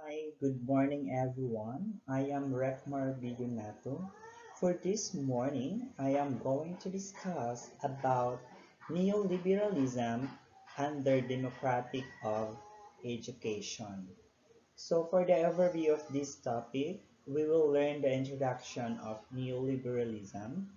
Hi, good morning everyone. I am Rekmar Bidyonato. For this morning, I am going to discuss about neoliberalism under democratic of education. So for the overview of this topic, we will learn the introduction of neoliberalism,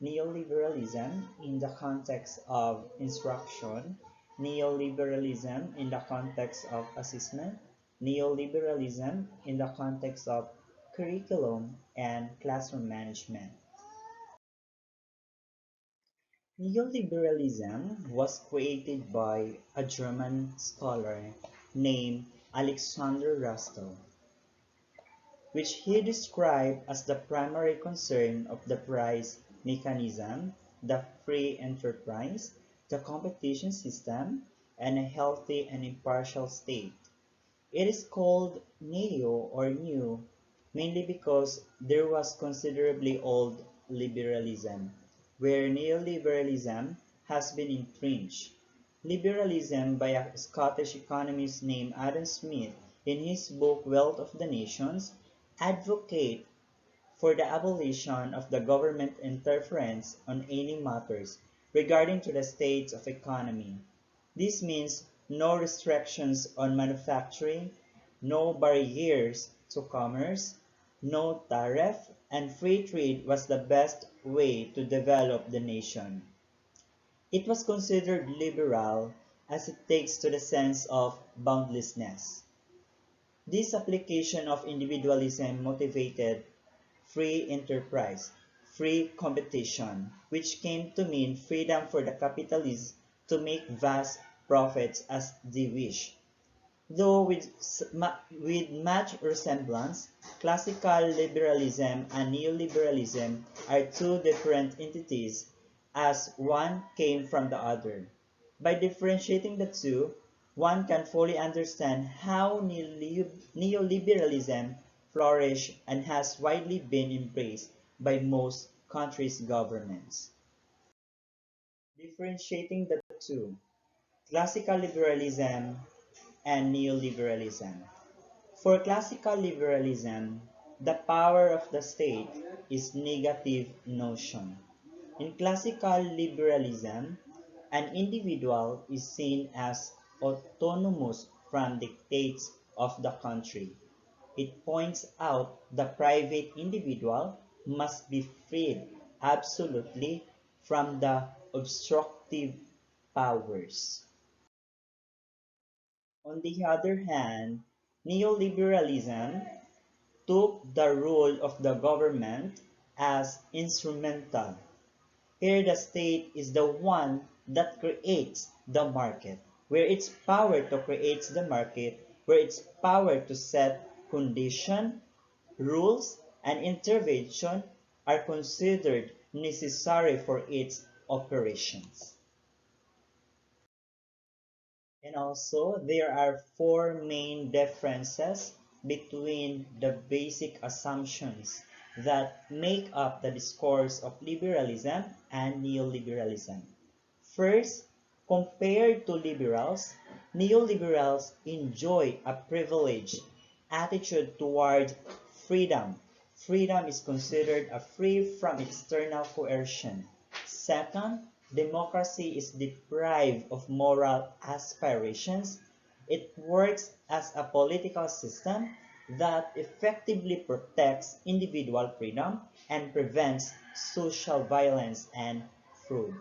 neoliberalism in the context of instruction, neoliberalism in the context of assessment, neoliberalism in the context of curriculum and classroom management. Neoliberalism was created by a German scholar named Alexander Russell, which he described as the primary concern of the price mechanism, the free enterprise, the competition system, and a healthy and impartial state. It is called neo or new mainly because there was considerably old liberalism, where neoliberalism has been entrenched. Liberalism by a Scottish economist named Adam Smith in his book Wealth of the Nations advocate for the abolition of the government interference on any matters regarding to the states of economy. This means no restrictions on manufacturing, no barriers to commerce, no tariff, and free trade was the best way to develop the nation. It was considered liberal as it takes to the sense of boundlessness. This application of individualism motivated free enterprise, free competition, which came to mean freedom for the capitalists to make vast profits as they wish. Though with much resemblance, classical liberalism and neoliberalism are two different entities as one came from the other. By differentiating the two, one can fully understand how neoliberalism flourished and has widely been embraced by most countries' governments. Differentiating the two, classical liberalism and neoliberalism. For classical liberalism, the power of the state is negative notion. In classical liberalism, an individual is seen as autonomous from dictates of the country. It points out the private individual must be freed absolutely from the obstructive powers. On the other hand, neoliberalism took the role of the government as instrumental. Here the state is the one that creates the market, where its power to create the market, where its power to set condition, rules, and intervention are considered necessary for its operations. And also, there are four main differences between the basic assumptions that make up the discourse of liberalism and neoliberalism. First, compared to liberals, neoliberals enjoy a privileged attitude toward freedom. Freedom is considered a free from external coercion. Second, democracy is deprived of moral aspirations. It works as a political system that effectively protects individual freedom and prevents social violence and fraud.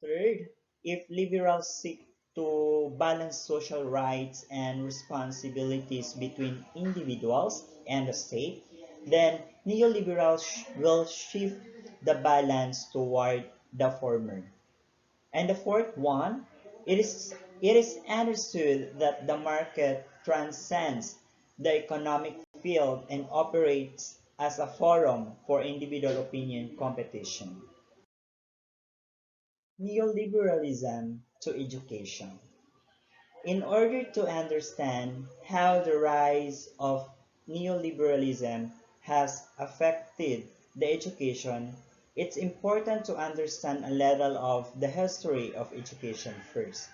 Third, if liberals seek to balance social rights and responsibilities between individuals and the state, then neoliberals will shift the balance toward the former. And the fourth one, it is understood that the market transcends the economic field and operates as a forum for individual opinion competition. Neoliberalism to education. In order to understand how the rise of neoliberalism has affected the education, it's important to understand a little of the history of education first.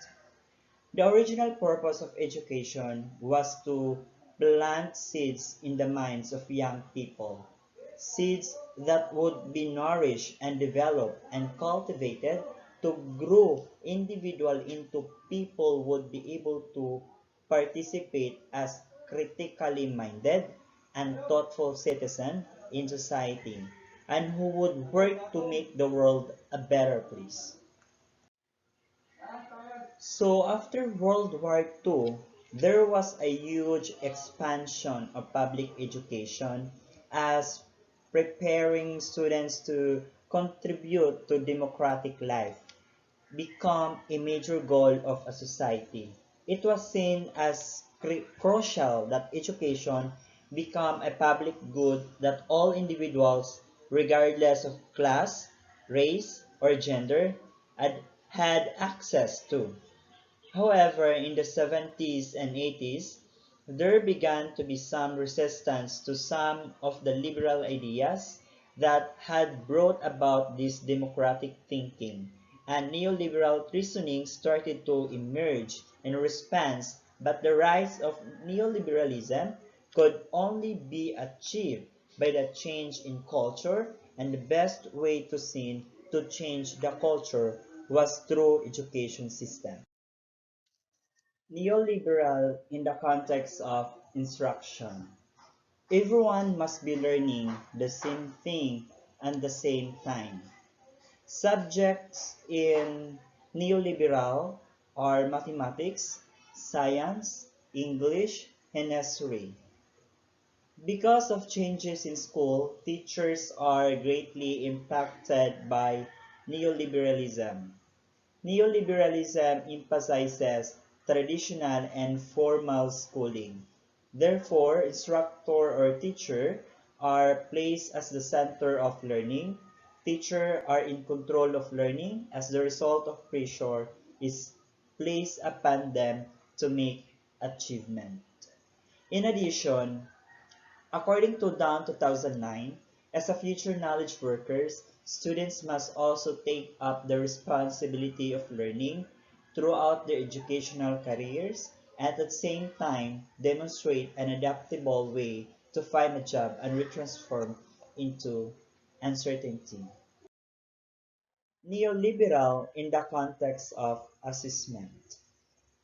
The original purpose of education was to plant seeds in the minds of young people, seeds that would be nourished and developed and cultivated to grow individual into people would be able to participate as critically minded and thoughtful citizen in society and who would work to make the world a better place. So after World War II, there was a huge expansion of public education as preparing students to contribute to democratic life become a major goal of a society. It was seen as crucial that education become a public good that all individuals, regardless of class, race, or gender, had access to. However, in the 70s and 80s, there began to be some resistance to some of the liberal ideas that had brought about this democratic thinking, and neoliberal reasoning started to emerge in response, but the rise of neoliberalism could only be achieved by the change in culture, and the best way to change the culture was through education system. Neoliberal in the context of instruction. Everyone must be learning the same thing at the same time. Subjects in neoliberal are mathematics, science, English, and history. Because of changes in school, teachers are greatly impacted by neoliberalism. Neoliberalism emphasizes traditional and formal schooling. Therefore, instructor or teacher are placed as the center of learning. Teachers are in control of learning as the result of pressure is placed upon them to make achievement. In addition, according to Down 2009, as a future knowledge workers, students must also take up the responsibility of learning throughout their educational careers and at the same time demonstrate an adaptable way to find a job and retransform into uncertainty. Neoliberal in the context of assessment.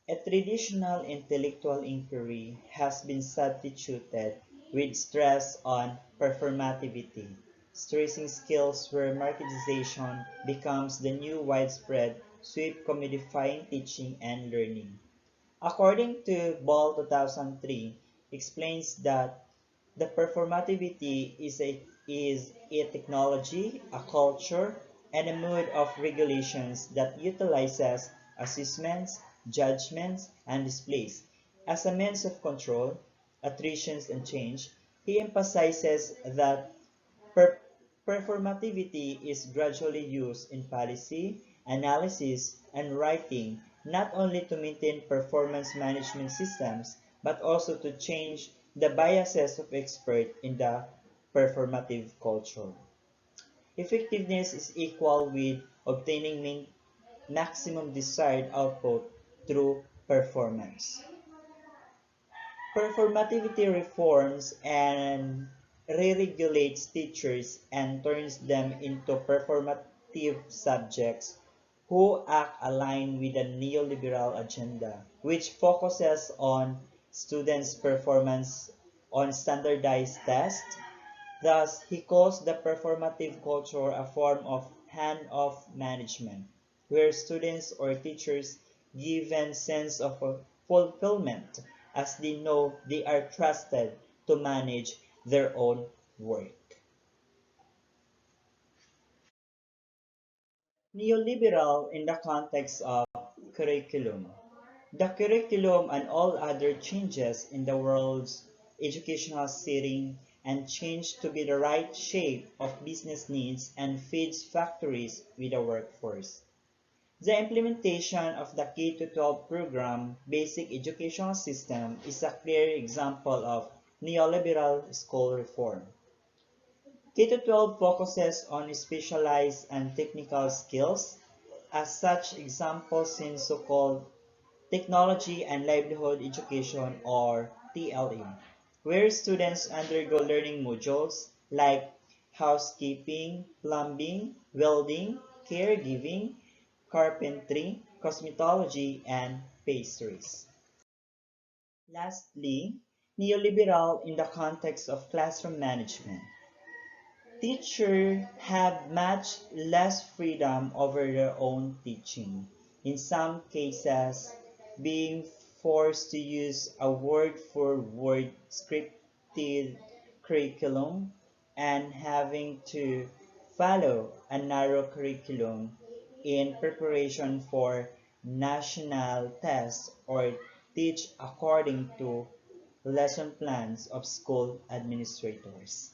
A traditional intellectual inquiry has been substituted with stress on performativity, stressing skills where marketization becomes the new widespread sweep commodifying teaching and learning. According to Ball 2003, explains that the performativity is a technology, a culture, and a mode of regulations that utilizes assessments, judgments, and displays as a means of control, attrition, and change. He emphasizes that Per- performativity is gradually used in policy, analysis, and writing, not only to maintain performance management systems, but also to change the biases of experts in the performative culture. Effectiveness is equal with obtaining maximum desired output through performance. Performativity reforms and re-regulates teachers and turns them into performative subjects who act aligned with the neoliberal agenda, which focuses on students' performance on standardized tests. Thus, he calls the performative culture a form of hand-off management, where students or teachers given sense of fulfillment as they know they are trusted to manage their own work. Neoliberal in the context of curriculum. The curriculum and all other changes in the world's educational setting and change to be the right shape of business needs and feeds factories with a workforce. The implementation of the K-12 program basic educational system is a clear example of neoliberal school reform. K-12 focuses on specialized and technical skills. As such, examples in so-called technology and livelihood education or TLE, where students undergo learning modules like housekeeping, plumbing, welding, caregiving, carpentry, cosmetology, and pastries. Lastly, neoliberal in the context of classroom management. Teachers have much less freedom over their own teaching, in some cases being forced to use a word-for-word scripted curriculum and having to follow a narrow curriculum in preparation for national tests or teach according to lesson plans of school administrators.